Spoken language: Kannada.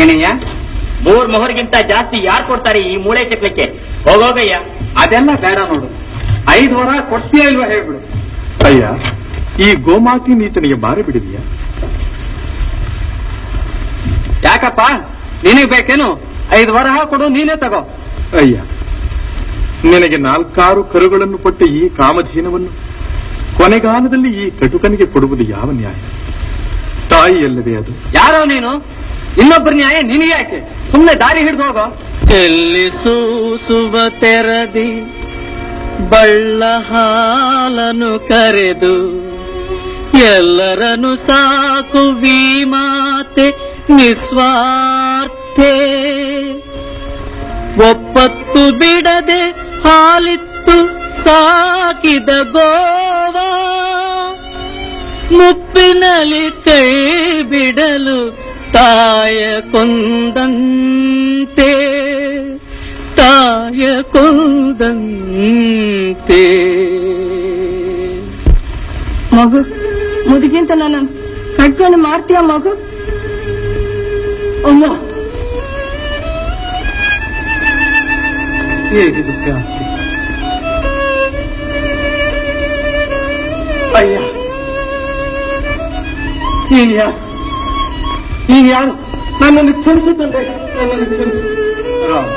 ಏನಯ್ಯ? 3 ಮೊಹರ್ಗಿಂತ ಜಾಸ್ತಿ ಯಾರು ಕೊಡ್ತಾರೆ ಈ ಮೂಳೆ ಚಕ್ಲಕ್ಕೆ? ಹೋಗೋಗಯ್ಯ. ಅದೆಲ್ಲ ಬೇಡ ನೋಡು, 5 ವರ ಕೊಡ್ತೀಯ ಇಲ್ವಾ ಹೇಳ್ಬಿಡು. ಅಯ್ಯ, ಈ ಗೋಮಾತಿ ನೀತನಿಗೆ ಬಾರಿ ಬಿಡಿದೆಯಾ? ಯಾಕಪ್ಪ, ನಿನಗ್ ಬೇಕೇನು? 5 ವರ ಕೊಡು, ನೀನೇ ತಗೋ. ಅಯ್ಯ, ನಿನಗೆ 4 ಕರುಗಳನ್ನು ಕೊಟ್ಟ ಈ ಕಾಮಧೇನವನ್ನು ಕೊನೆಗಾಲದಲ್ಲಿ ಈ ಕಟುಕನಿಗೆ ಕೊಡುವುದು ಯಾವ ನ್ಯಾಯ? ತಾಯಿಯಲ್ಲದೆ ಅದು. ಯಾರೋ ನೀನು? ಇನ್ನೊಬ್ಬರ ನ್ಯಾಯ ನಿನಗೆ ಯಾಕೆ? ಸುಮ್ಮನೆ ದಾರಿ ಹಿಡಿದು ಹೋಗೋ. ಎಲ್ಲಿ ಸೂಸುವ ತೆರದಿ ಬಳ್ಳ ಹಾಲನು ಕರೆದು ಎಲ್ಲರನ್ನು ಸಾಕುವಿ ಮಾತೆ ನಿಸ್ವಾರ್ಥೆ. ಒಪ್ಪತ್ತು ಬಿಡದೆ ಹಾಲಿತ್ತು ಸಾಕಿದ ಗೋವ ಮುಪ್ಪಿನಲ್ಲಿ ಕೈ ಬಿಡಲು ತಾಯ ಕೊಂದಂತೆ, ತಾಯ ಕೊಂದಂತೆ. ಮಗು ಮುದುಗಿಂತ ನಾನು ಕಟ್ಕೊಂಡು ಮಾಡ್ತೀಯ ಮಗು? ಅಮ್ಮ, ಹೇಗಿದು ಜಾಸ್ತಿ? ಅಯ್ಯ, ನೀನ್ ಯಾರು? ನನ್ನನ್ನು ಕ್ಷಮಿಸು ತಂದೆ, ನನ್ನನ್ನು ಕ್ಷಮಿಸು. ರಾಮ್,